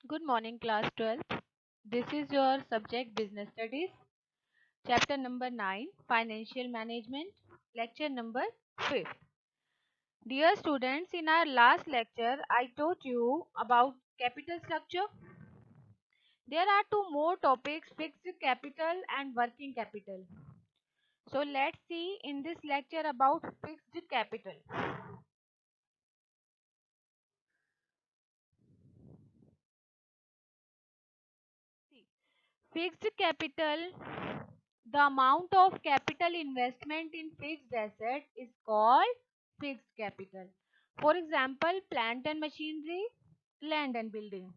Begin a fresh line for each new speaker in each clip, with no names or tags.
Good morning, class 12th. This is your subject Business Studies, chapter number 9, Financial Management, lecture number 5th. Dear students, in our last lecture, I taught you about capital structure. There are two more topics, fixed capital and working capital. So let's see in this lecture about fixed capital. See, fixed capital, the amount of capital investment in fixed asset is called fixed capital. For example, plant and machinery, land and building.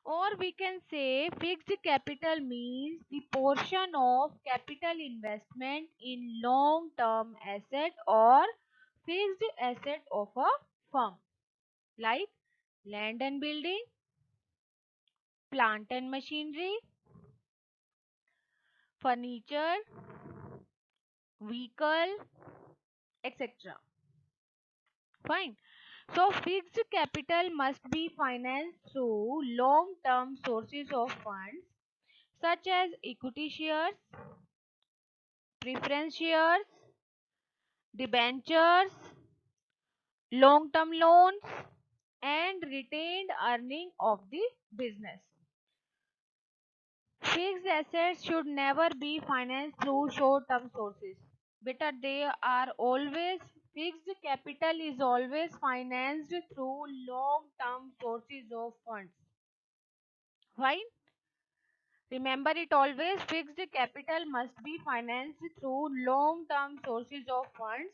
Or we can say fixed capital means the portion of capital investment in long term asset or fixed asset of a firm, like land and building, plant and machinery, furniture, vehicle, etc. Fine. So fixed capital must be financed through long-term sources of funds such as equity shares, preference shares, debentures, long-term loans, and retained earning of the business. Fixed assets should never be financed through short-term sources. Better they are always fixed capital is always financed through long-term sources of funds. Why? Remember it always fixed capital must be financed through long-term sources of funds.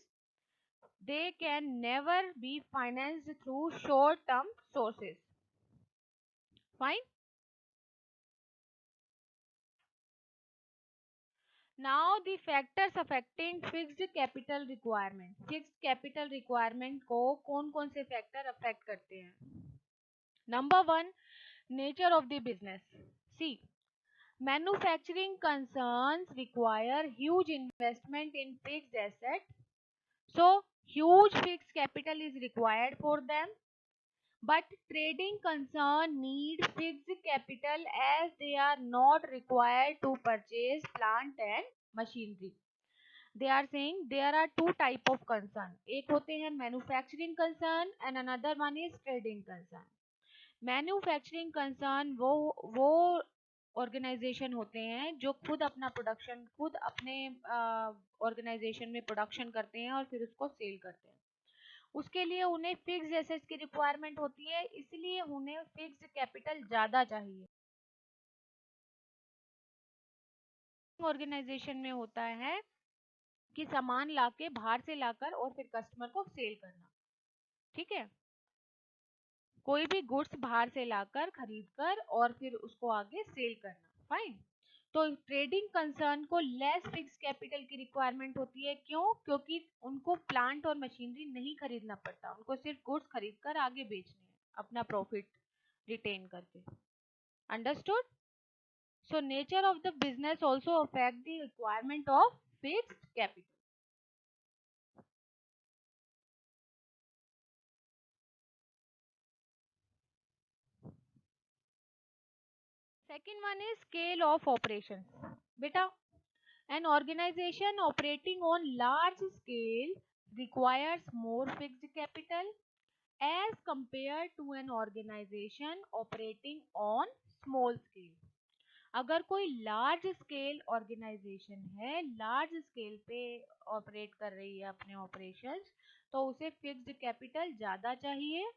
They can never be financed through short-term sources. Fine. Now the factors affecting fixed capital requirement. Fixed capital requirement को कौन कौन से factor affect करते हैं? Number one, nature of the business. See, manufacturing concerns require huge investment in fixed asset. So, huge fixed capital is required for them. But trading concern need fixed capital as they are not required to purchase plant and machinery. They are saying there are two type of concern. एक होते हैं manufacturing concern and another one is trading concern. Manufacturing concern वो organisation होते हैं जो खुद अपना production खुद अपने ऑर्गेनाइजेशन में प्रोडक्शन करते हैं और फिर उसको सेल करते हैं. उसके लिए उन्हें फिक्स्ड एसेट्स की रिक्वायरमेंट होती है, इसलिए उन्हें फिक्स्ड कैपिटल ज़्यादा चाहिए. ऑर्गेनाइजेशन में होता है कि सामान लाके बाहर से लाकर और फिर कस्टमर को सेल करना. ठीक है, कोई भी गुड्स बाहर से लाकर खरीद कर और फिर उसको आगे सेल करना. फाइन. तो ट्रेडिंग कंसर्न को लेस फिक्स कैपिटल की रिक्वायरमेंट होती है. क्यों? क्योंकि उनको प्लांट और मशीनरी नहीं खरीदना पड़ता, उनको सिर्फ गुड्स खरीद कर आगे बेचने हैं अपना प्रॉफिट रिटेन करके. Understood? So nature of the business also affect the requirement of fixed capital. Second one is scale of operations. Beta, an organization operating on large scale requires more fixed capital as compared to an organization operating on small scale. अगर कोई large scale organisation है, large scale पे operate कर रही है अपने operations, तो उसे फिक्स्ड कैपिटल ज़्यादा चाहिए.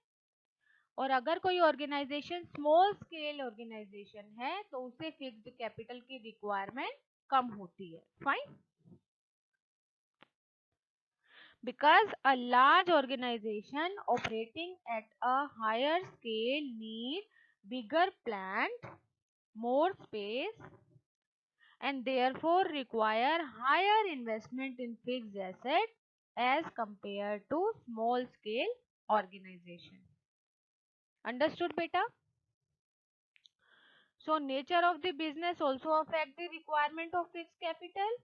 और अगर कोई ऑर्गेनाइजेशन स्मॉल स्केल ऑर्गेनाइजेशन है तो उसे फिक्स्ड कैपिटल की रिक्वायरमेंट कम होती है. Fine. Because a large organization operating at a higher scale need bigger plant, more space, and therefore require higher investment in fixed asset as compared to small scale organization. Understood, beta? So nature of the business also affect the requirement of fixed capital.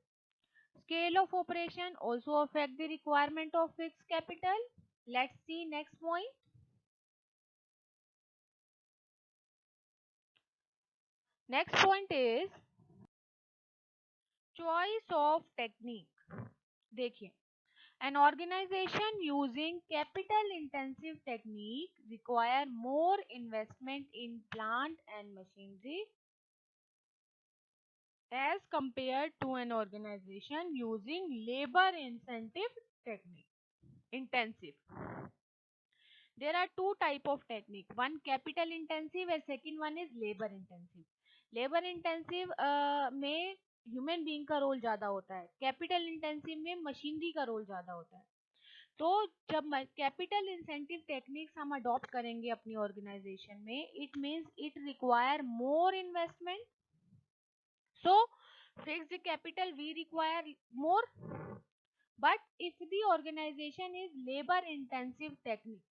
Scale of operation also affect the requirement of fixed capital. Let's see next point. Next point is choice of technique. देखिए, an organization using capital intensive technique require more investment in plant and machinery as compared to an organization using labor incentive technique. Intensive. There are two type of technique. One capital intensive and second one is labor intensive. Labor intensive में human being का role ज्यादा होता है, capital intensive में machinery का role ज्यादा होता है. तो जब कैपिटल इंसेंटिव टेक्निक्स हम अडॉप्ट करेंगे अपनी ऑर्गेनाइजेशन में, it means it require more investment. So fixed capital V require more, but if the organization is labor intensive technique,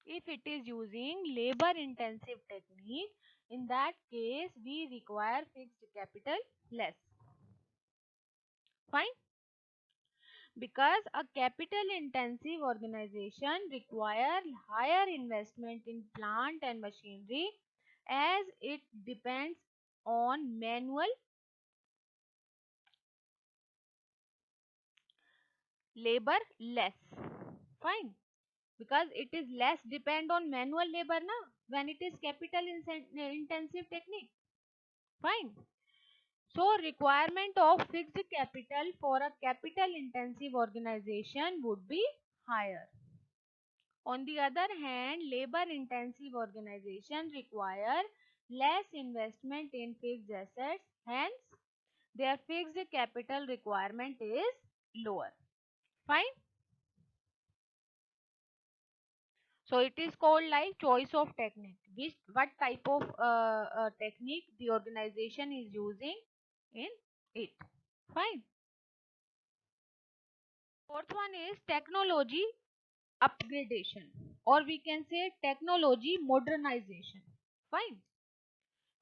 if it is using labor intensive technique, in that case we require fixed capital less. Fine. Because a capital intensive organization require higher investment in plant and machinery as it depends on manual labor less. Fine. Because it is less depend on manual labor na, when it is capital intensive technique. Fine. So requirement of fixed capital for a capital intensive organization would be higher. On the other hand, labor intensive organization require less investment in fixed assets, hence their fixed capital requirement is lower. Fine. So it is called like choice of technique. Which what type of technique the organization is using in it. Fine. Fourth one is technology upgradation, or we can say technology modernization. Fine.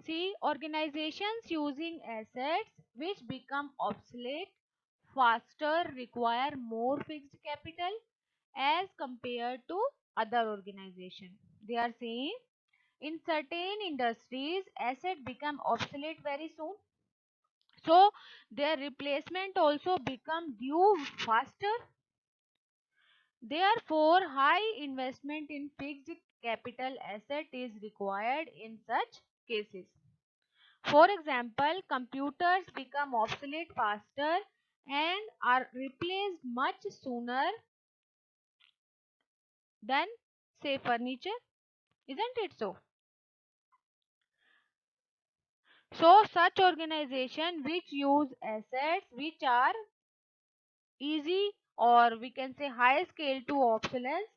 See, organizations using assets which become obsolete faster require more fixed capital as compared to other organizations. They are saying in certain industries assets become obsolete very soon, so their replacement also become due faster. Therefore, high investment in fixed capital asset is required in such cases. For example, computers become obsolete faster and are replaced much sooner than, say, furniture. Isn't it so? So, such organizations which use assets which are easy, or we can say high scale to obsolescence,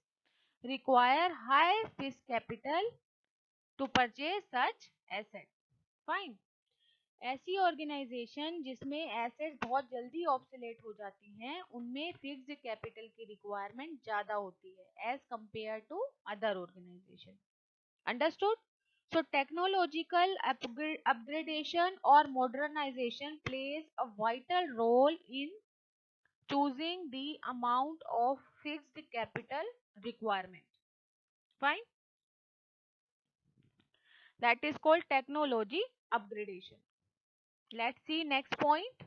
require high fixed capital to purchase such assets. Fine. ऐसी organisation जिसमें assets बहुत जल्दी obsolete हो जाती हैं, उनमें fixed capital की requirement ज़्यादा होती है as compare to other organisation. Understood? So technological upgradation or modernization plays a vital role in choosing the amount of fixed capital requirement. Fine. That is called technology upgradation. Let's see next point.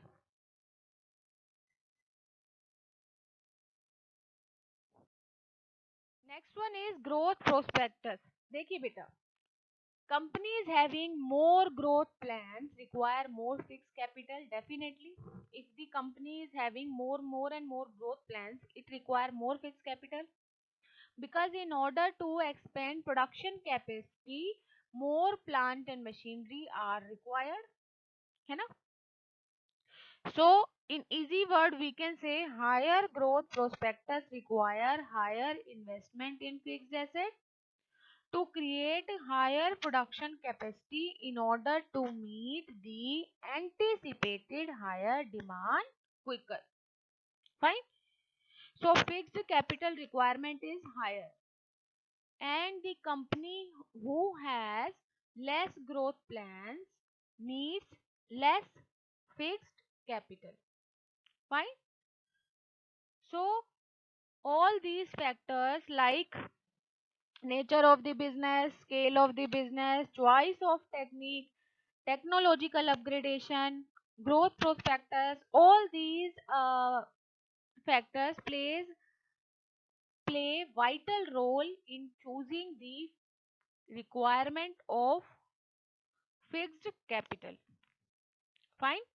Next one is growth prospectus. देखिए बेटा, companies having more growth plans require more fixed capital. Definitely, if the company is having more and more growth plans, it require more fixed capital, because in order to expand production capacity, more plant and machinery are required. है ना? So in easy word we can say higher growth prospectus require higher investment in fixed assets to create higher production capacity in order to meet the anticipated higher demand quicker. Fine. So fixed capital requirement is higher, and the company who has less growth plans needs less fixed capital. Fine. So all these factors like nature of the business, scale of the business, choice of technique, technological upgradation, growth prospectus. All these factors play vital role in choosing the requirement of fixed capital. Fine.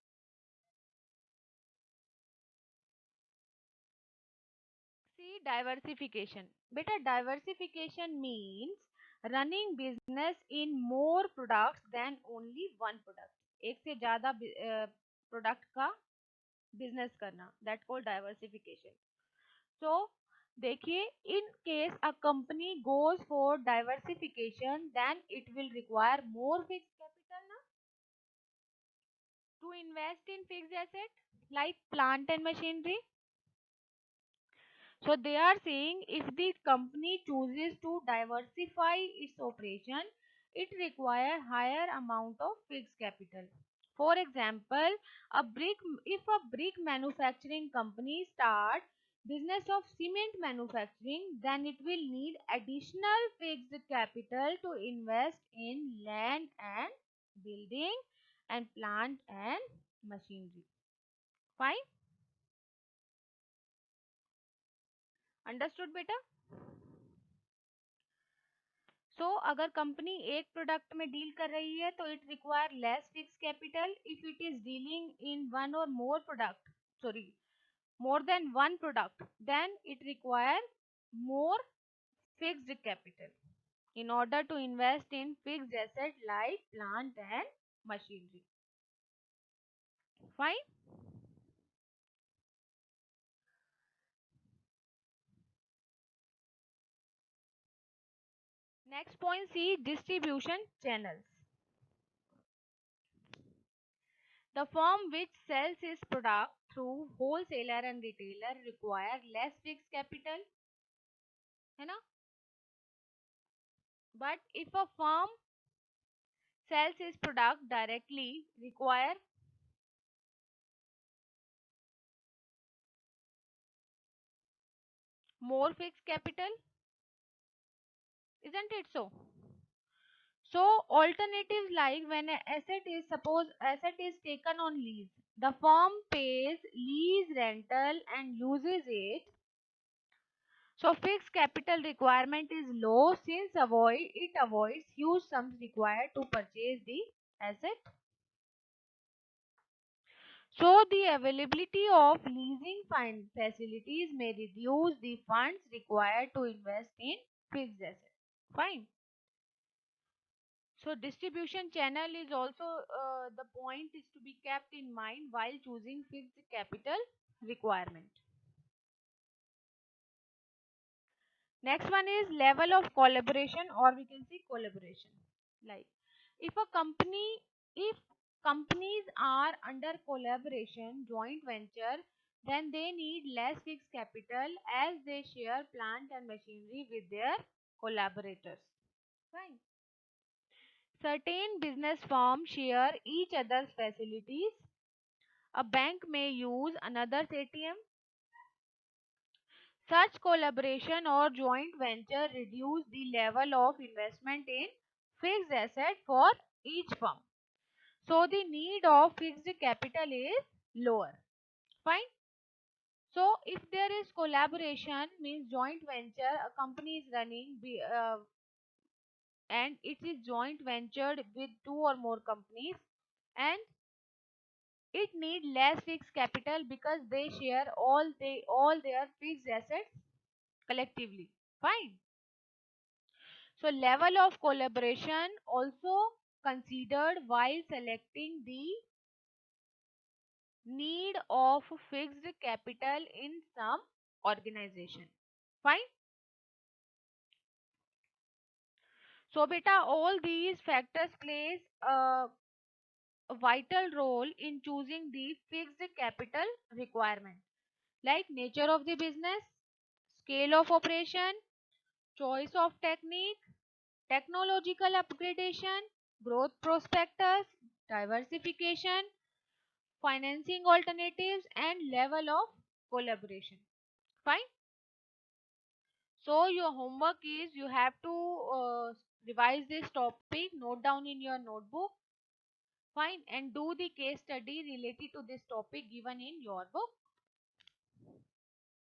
See, diversification. Beta, diversification means running business in more products than only one product. एक से ज़्यादा product का business करना, that called diversification. So देखिए, in case a company goes for diversification then it will require more fix capital ना to invest in fixed asset like plant and machinery. So they are saying if the company chooses to diversify its operation, it requires higher amount of fixed capital. For example, if a brick manufacturing company starts business of cement manufacturing, then it will need additional fixed capital to invest in land and building and plant and machinery. Fine. Understood बेटा. सो अगर company एक product में deal कर रही है तो it require less fix capital. If it is dealing in one or more product, sorry, more than one product, then it require more fixed capital in order to invest in fixed asset like plant and machinery. Fine. Next point, see distribution channels. The firm which sells its product through wholesaler and retailer require less fixed capital, है ना? But if a firm sells its product directly, require more fixed capital, isn't it so? So alternatives like when an asset is taken on lease, the firm pays lease rental and uses it. So fixed capital requirement is low since it avoids huge sums required to purchase the asset. So the availability of leasing fund facilities may reduce the funds required to invest in fixed assets. Fine. So distribution channel is also the point is to be kept in mind while choosing fixed capital requirement. Next one is level of collaboration, or we can say collaboration. Like if if companies are under collaboration, joint venture, then they need less fixed capital as they share plant and machinery with their collaborators. Fine. Certain business firms share each other's facilities. A bank may use another's ATM. Such collaboration or joint venture reduce the level of investment in fixed asset for each firm. So the need of fixed capital is lower. Fine. So if there is collaboration, means joint venture, a company is running and it is joint ventured with two or more companies, and it need less fixed capital because they share all their fixed assets collectively. Fine. So level of collaboration also considered while selecting the need of fixed capital in some organization. Fine. So beta, all these factors plays a vital role in choosing the fixed capital requirement, like nature of the business, scale of operation, choice of technique, technological upgradation, growth prospectus, diversification, financing alternatives, and level of collaboration. Fine. So your homework is you have to revise this topic, note down in your notebook, Fine, and do the case study related to this topic given in your book.